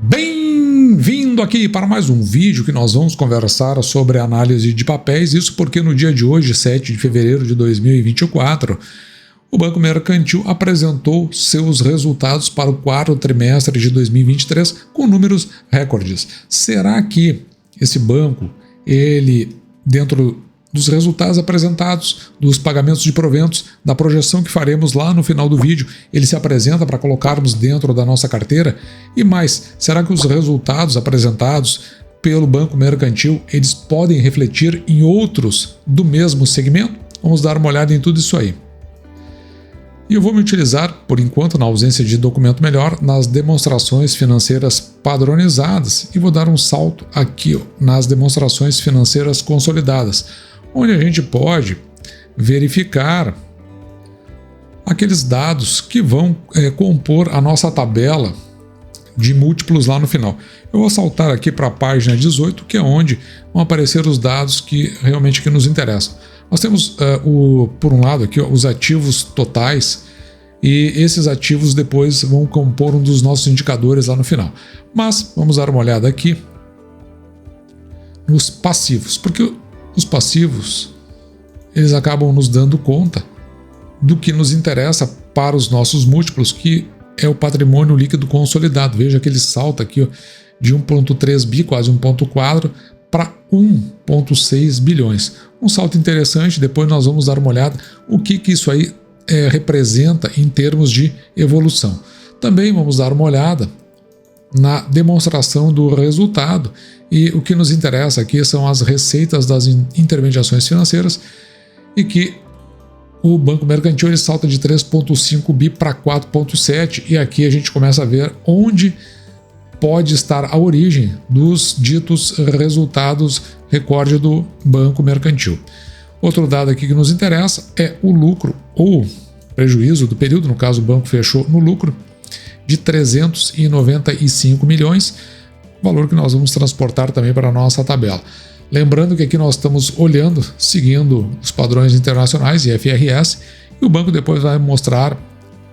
Bem-vindo aqui para mais um vídeo que nós vamos conversar sobre análise de papéis, isso porque no dia de hoje, 7 de fevereiro de 2024, o Banco Mercantil apresentou seus resultados para o quarto trimestre de 2023 com números recordes. Será que esse banco, dentro dos resultados apresentados, dos pagamentos de proventos, da projeção que faremos lá no final do vídeo, ele se apresenta para colocarmos dentro da nossa carteira? E mais, será que os resultados apresentados pelo Banco Mercantil, eles podem refletir em outros do mesmo segmento? Vamos dar uma olhada em tudo isso aí. E eu vou me utilizar, por enquanto, na ausência de documento melhor, nas demonstrações financeiras padronizadas e vou dar um salto aqui nas demonstrações financeiras consolidadas, onde a gente pode verificar aqueles dados que vão compor a nossa tabela de múltiplos lá no final. Eu vou saltar aqui para a página 18, que é onde vão aparecer os dados que realmente nos interessam. Nós temos, por um lado, aqui os ativos totais, e esses ativos depois vão compor um dos nossos indicadores lá no final. Mas vamos dar uma olhada aqui nos passivos, porque os passivos eles acabam nos dando conta do que nos interessa para os nossos múltiplos, que é o patrimônio líquido consolidado. Veja que ele salta aqui de 1,3 bi, quase 1,4, para 1,6 bilhões. Um salto interessante, depois nós vamos dar uma olhada o que isso aí representa em termos de evolução. Também vamos dar uma olhada na demonstração do resultado, e o que nos interessa aqui são as receitas das intermediações financeiras, e que o Banco Mercantil ele salta de 3,5 bi para 4,7, e aqui a gente começa a ver onde pode estar a origem dos ditos resultados recorde do Banco Mercantil. Outro dado aqui que nos interessa é o lucro ou prejuízo do período, no caso o banco fechou no lucro de 395 milhões, valor que nós vamos transportar também para a nossa tabela. Lembrando que aqui nós estamos olhando, seguindo os padrões internacionais e IFRS, e o banco depois vai mostrar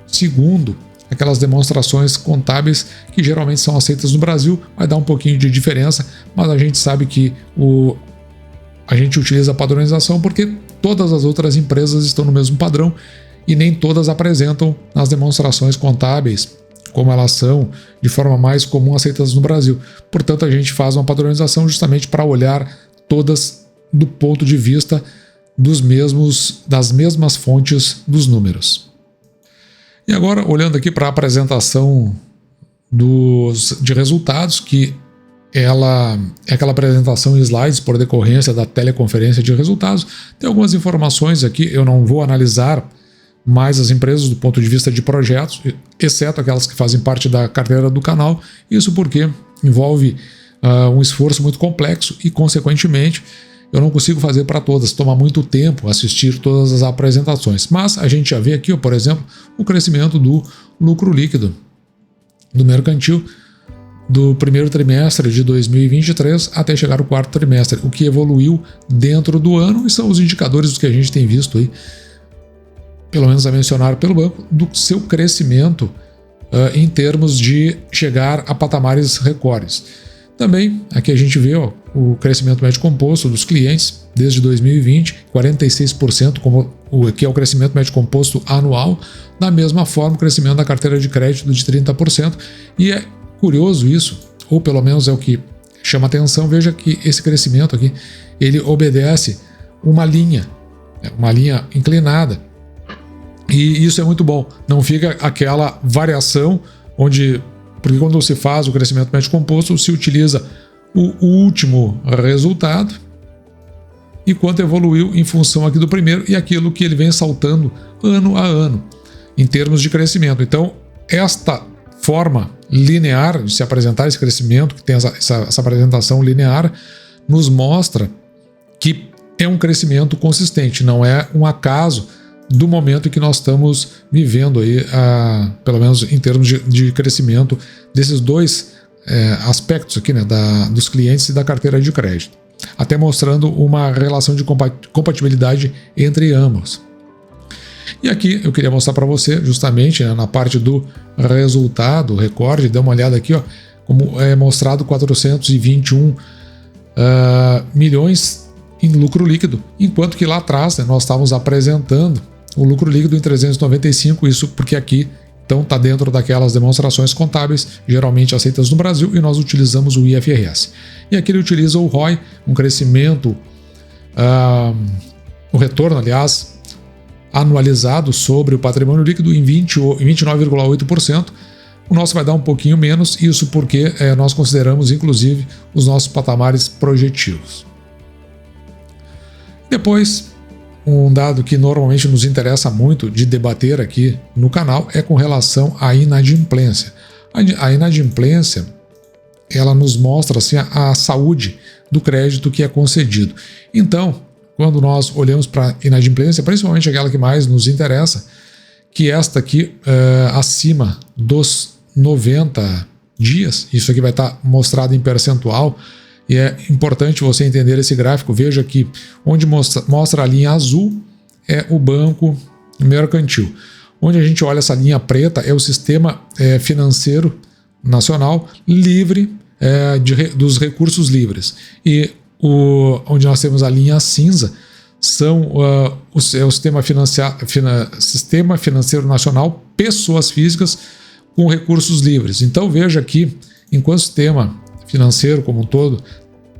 segundo aquelas demonstrações contábeis que geralmente são aceitas no Brasil. Vai dar um pouquinho de diferença, mas a gente sabe que a gente utiliza a padronização porque todas as outras empresas estão no mesmo padrão e nem todas apresentam nas demonstrações contábeis como elas são de forma mais comum aceitas no Brasil. Portanto, a gente faz uma padronização justamente para olhar todas do ponto de vista das mesmas fontes dos números. E agora, olhando aqui para a apresentação de resultados, que ela é aquela apresentação em slides por decorrência da teleconferência de resultados, tem algumas informações aqui, eu não vou analisar mais as empresas do ponto de vista de projetos, exceto aquelas que fazem parte da carteira do canal, isso porque envolve um esforço muito complexo e, consequentemente, eu não consigo fazer para todas, toma muito tempo assistir todas as apresentações. Mas a gente já vê aqui, por exemplo, o crescimento do lucro líquido do mercantil do primeiro trimestre de 2023 até chegar ao quarto trimestre, o que evoluiu dentro do ano, e são os indicadores que a gente tem visto aí, pelo menos a mencionar pelo banco, do seu crescimento em termos de chegar a patamares recordes. Também aqui a gente vê o crescimento médio composto dos clientes desde 2020, 46%, que é o crescimento médio composto anual. Da mesma forma, o crescimento da carteira de crédito de 30%. E é curioso isso, ou pelo menos é o que chama atenção. Veja que esse crescimento aqui, ele obedece uma linha inclinada. E isso é muito bom. Não fica aquela variação porque quando se faz o crescimento médio composto, se utiliza o último resultado e quanto evoluiu em função aqui do primeiro e aquilo que ele vem saltando ano a ano em termos de crescimento. Então, esta forma linear de se apresentar esse crescimento, que tem essa apresentação linear, nos mostra que é um crescimento consistente, não é um acaso do momento em que nós estamos vivendo aí, pelo menos em termos de crescimento desses dois aspectos aqui, né, dos clientes e da carteira de crédito, até mostrando uma relação de compatibilidade entre ambos. E aqui eu queria mostrar para você justamente, né, na parte do resultado, recorde, dê uma olhada aqui, como é mostrado, 421 milhões em lucro líquido, enquanto que lá atrás, né, nós estávamos apresentando o lucro líquido em 395, isso porque aqui então está dentro daquelas demonstrações contábeis geralmente aceitas no Brasil e nós utilizamos o IFRS. E aqui ele utiliza o ROI, um crescimento, o retorno, aliás, anualizado sobre o patrimônio líquido em 29,8%. O nosso vai dar um pouquinho menos, isso porque nós consideramos inclusive os nossos patamares projetivos. Depois, um dado que normalmente nos interessa muito de debater aqui no canal é com relação à inadimplência. A inadimplência, ela nos mostra assim, a saúde do crédito que é concedido. Então, quando nós olhamos para a inadimplência, principalmente aquela que mais nos interessa, que esta aqui acima dos 90 dias, isso aqui vai estar mostrado em percentual, e é importante você entender esse gráfico. Veja que onde mostra a linha azul é o Banco Mercantil. Onde a gente olha essa linha preta é o Sistema Financeiro Nacional livre dos recursos livres. E onde nós temos a linha cinza é o Sistema Financeiro Nacional Pessoas Físicas com recursos livres. Então veja aqui, enquanto o sistema financeiro como um todo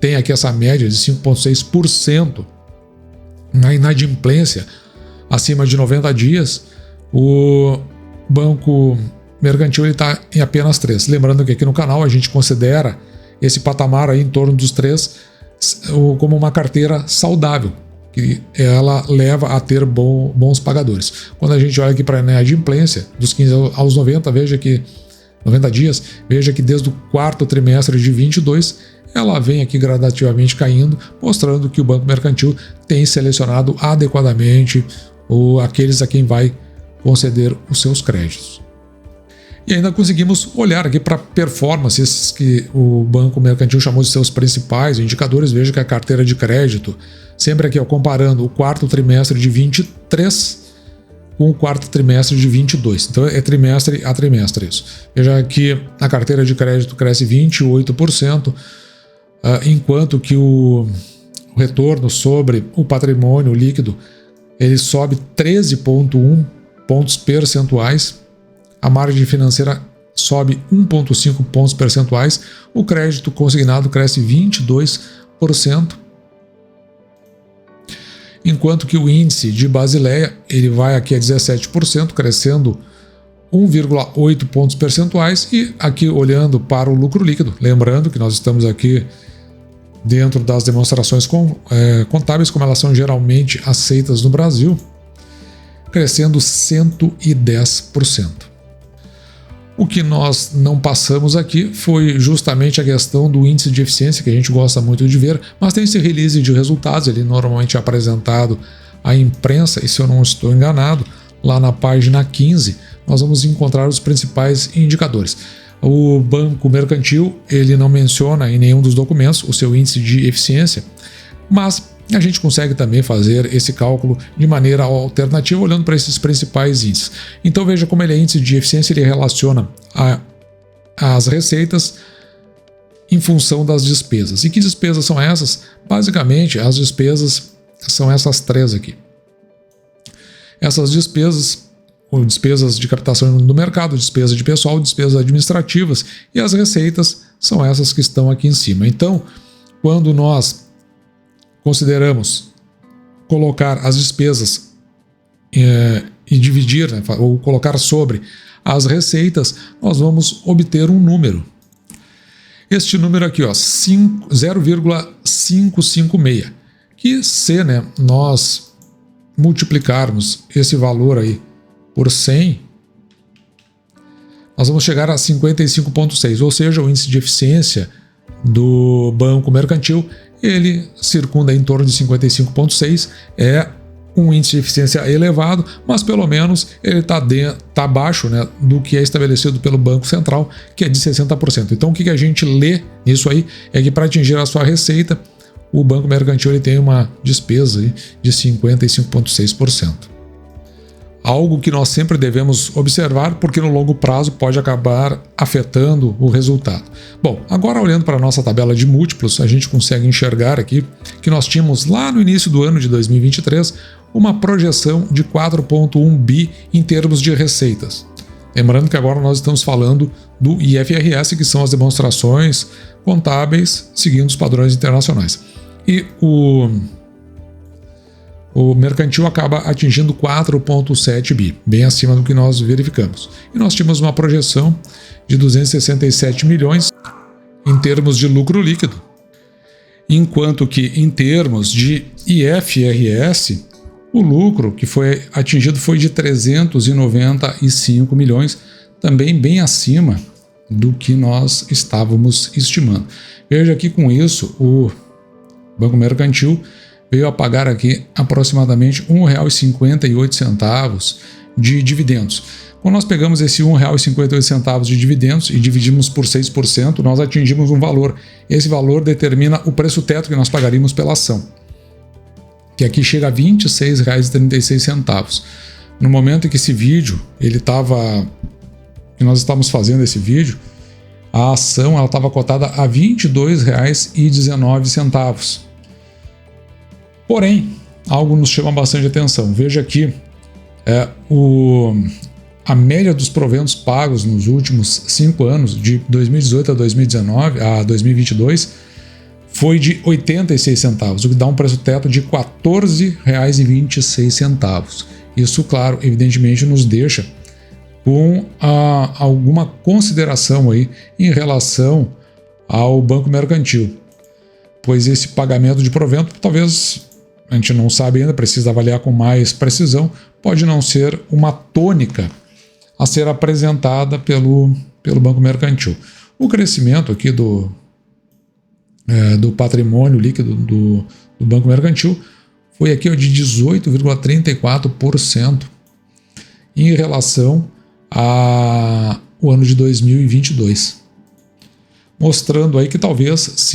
tem aqui essa média de 5,6% na inadimplência acima de 90 dias, o Banco Mercantil está em apenas 3%. Lembrando que aqui no canal a gente considera esse patamar aí em torno dos 3% como uma carteira saudável, que ela leva a ter bons pagadores. Quando a gente olha aqui para a inadimplência, dos 15 aos 90, veja que 90 dias, veja que desde o quarto trimestre de 22, ela vem aqui gradativamente caindo, mostrando que o Banco Mercantil tem selecionado adequadamente aqueles a quem vai conceder os seus créditos. E ainda conseguimos olhar aqui para performances que o Banco Mercantil chamou de seus principais indicadores. Veja que a carteira de crédito, sempre aqui comparando o quarto trimestre de 23 com o quarto trimestre de 22. Então é trimestre a trimestre isso. Veja que a carteira de crédito cresce 28%, enquanto que o retorno sobre o patrimônio líquido ele sobe 13,1 pontos percentuais, a margem financeira sobe 1,5 pontos percentuais, o crédito consignado cresce 22%, enquanto que o índice de Basileia ele vai aqui a 17%, crescendo 1,8 pontos percentuais, e aqui olhando para o lucro líquido, lembrando que nós estamos aqui dentro das demonstrações contábeis, como elas são geralmente aceitas no Brasil, crescendo 110%. O que nós não passamos aqui foi justamente a questão do índice de eficiência, que a gente gosta muito de ver, mas tem esse release de resultados, ele normalmente é apresentado à imprensa, e se eu não estou enganado, lá na página 15, nós vamos encontrar os principais indicadores. O Banco Mercantil, ele não menciona em nenhum dos documentos o seu índice de eficiência, mas a gente consegue também fazer esse cálculo de maneira alternativa olhando para esses principais índices. Então veja como ele é índice de eficiência, ele relaciona as receitas em função das despesas. E que despesas são essas? Basicamente, as despesas são essas três aqui. Essas despesas, ou despesas de captação do mercado, despesa de pessoal, despesas administrativas, e as receitas são essas que estão aqui em cima. Então, quando nós consideramos colocar as despesas e dividir, né, ou colocar sobre as receitas, nós vamos obter um número. Este número aqui, 0,556, que se nós multiplicarmos esse valor aí por 100, nós vamos chegar a 55,6, ou seja, o índice de eficiência do Banco Mercantil ele circunda em torno de 55,6, é um índice de eficiência elevado, mas pelo menos ele está abaixo do que é estabelecido pelo Banco Central, que é de 60%. Então o que a gente lê nisso aí é que para atingir a sua receita, o Banco Mercantil ele tem uma despesa aí de 55,6%. algo que nós sempre devemos observar, porque no longo prazo pode acabar afetando o resultado. Bom, agora olhando para a nossa tabela de múltiplos, a gente consegue enxergar aqui que nós tínhamos lá no início do ano de 2023 uma projeção de 4,1 bi em termos de receitas. Lembrando que agora nós estamos falando do IFRS, que são as demonstrações contábeis seguindo os padrões internacionais. E o mercantil acaba atingindo 4,7 bi, bem acima do que nós verificamos. E nós tínhamos uma projeção de 267 milhões em termos de lucro líquido, enquanto que em termos de IFRS, o lucro que foi atingido foi de 395 milhões, também bem acima do que nós estávamos estimando. Veja que com isso o Banco Mercantil veio a pagar aqui aproximadamente R$ 1,58 de dividendos. Quando nós pegamos esse R$ 1,58 de dividendos e dividimos por 6%, nós atingimos um valor. Esse valor determina o preço teto que nós pagaríamos pela ação, que aqui chega a R$ 26,36. No momento em que esse vídeo, que nós estávamos fazendo esse vídeo, a ação estava cotada a R$ 22,19. Porém, algo nos chama bastante atenção. Veja aqui, a média dos proventos pagos nos últimos 5 anos, de 2018 a 2022, foi de 86 centavos, o que dá um preço teto de R$ 14,26. Isso, claro, evidentemente nos deixa com alguma consideração aí em relação ao Banco Mercantil, pois esse pagamento de provento, talvez, a gente não sabe ainda, precisa avaliar com mais precisão, pode não ser uma tônica a ser apresentada pelo Banco Mercantil. O crescimento aqui do patrimônio líquido do Banco Mercantil foi aqui de 18,34% em relação ao ano de 2022, mostrando aí que talvez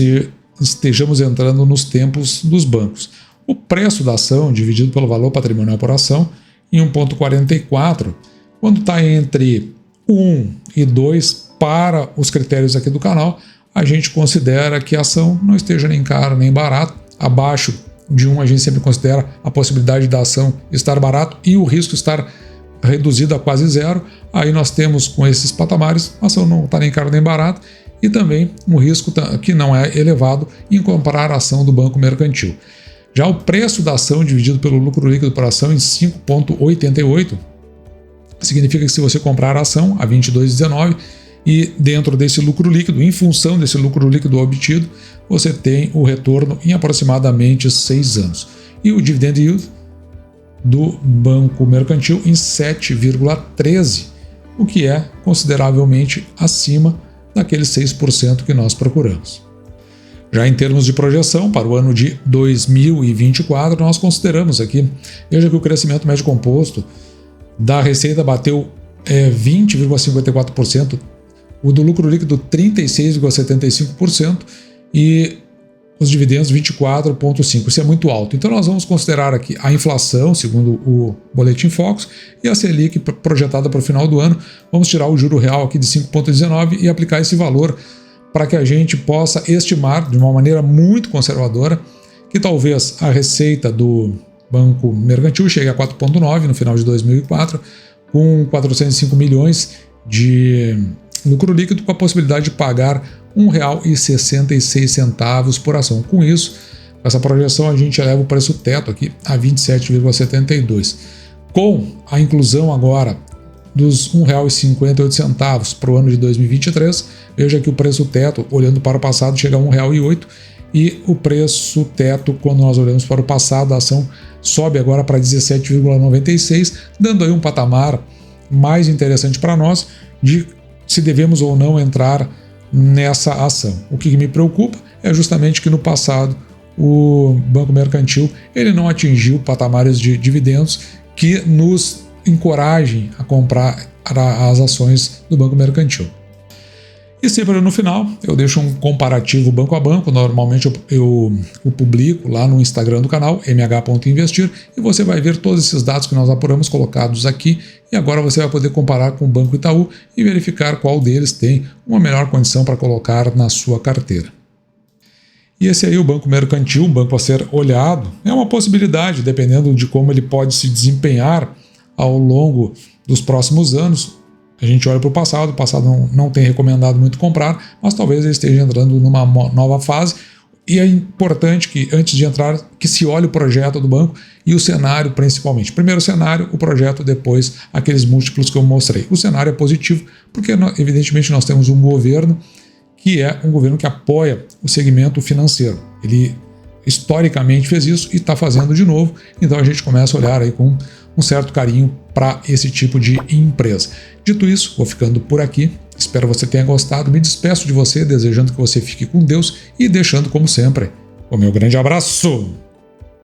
estejamos entrando nos tempos dos bancos. O preço da ação dividido pelo valor patrimonial por ação em 1,44, quando está entre 1 e 2 para os critérios aqui do canal, a gente considera que a ação não esteja nem cara nem barato. Abaixo de 1 a gente sempre considera a possibilidade da ação estar barato e o risco estar reduzido a quase zero. Aí nós temos com esses patamares, a ação não está nem cara nem barato e também um risco que não é elevado em comparar a ação do Banco Mercantil. Já o preço da ação dividido pelo lucro líquido por ação em 5,88 significa que se você comprar a ação a 22,19 e dentro desse lucro líquido, em função desse lucro líquido obtido, você tem o retorno em aproximadamente 6 anos. E o dividend yield do Banco Mercantil em 7,13, o que é consideravelmente acima daqueles 6% que nós procuramos. Já em termos de projeção, para o ano de 2024, nós consideramos aqui, veja que o crescimento médio composto da receita bateu 20,54%, o do lucro líquido 36,75% e os dividendos 24,5%. Isso é muito alto. Então nós vamos considerar aqui a inflação, segundo o Boletim Focus, e a Selic projetada para o final do ano. Vamos tirar o juro real aqui de 5,19 e aplicar esse valor para que a gente possa estimar de uma maneira muito conservadora que talvez a receita do Banco Mercantil chegue a 4,9 no final de 2004, com 405 milhões de lucro líquido, com a possibilidade de pagar R$ 1,66 por ação. Com isso, com essa projeção, a gente eleva o preço teto aqui a 27,72. Com a inclusão agora dos R$ 1,58 para o ano de 2023, veja que o preço teto, olhando para o passado, chega a R$ 1,08 e o preço teto, quando nós olhamos para o passado, a ação sobe agora para 17,96, dando aí um patamar mais interessante para nós de se devemos ou não entrar nessa ação. O que me preocupa é justamente que no passado o Banco Mercantil ele não atingiu patamares de dividendos que nos encorajem a comprar as ações do Banco Mercantil. E sempre no final eu deixo um comparativo banco a banco. Normalmente eu publico lá no Instagram do canal, mh.investir, e você vai ver todos esses dados que nós apuramos colocados aqui. E agora você vai poder comparar com o Banco Itaú e verificar qual deles tem uma melhor condição para colocar na sua carteira. E esse aí, o Banco Mercantil, um banco a ser olhado, é uma possibilidade, dependendo de como ele pode se desempenhar ao longo dos próximos anos. A gente olha para o passado não tem recomendado muito comprar, mas talvez ele esteja entrando numa nova fase. E é importante que, antes de entrar, que se olhe o projeto do banco e o cenário principalmente. Primeiro o cenário, o projeto, depois aqueles múltiplos que eu mostrei. O cenário é positivo porque, evidentemente, nós temos um governo que é um governo que apoia o segmento financeiro. Ele historicamente fez isso e está fazendo de novo, então a gente começa a olhar aí com um certo carinho para esse tipo de empresa. Dito isso, vou ficando por aqui. Espero que você tenha gostado. Me despeço de você, desejando que você fique com Deus e deixando, como sempre, o meu grande abraço!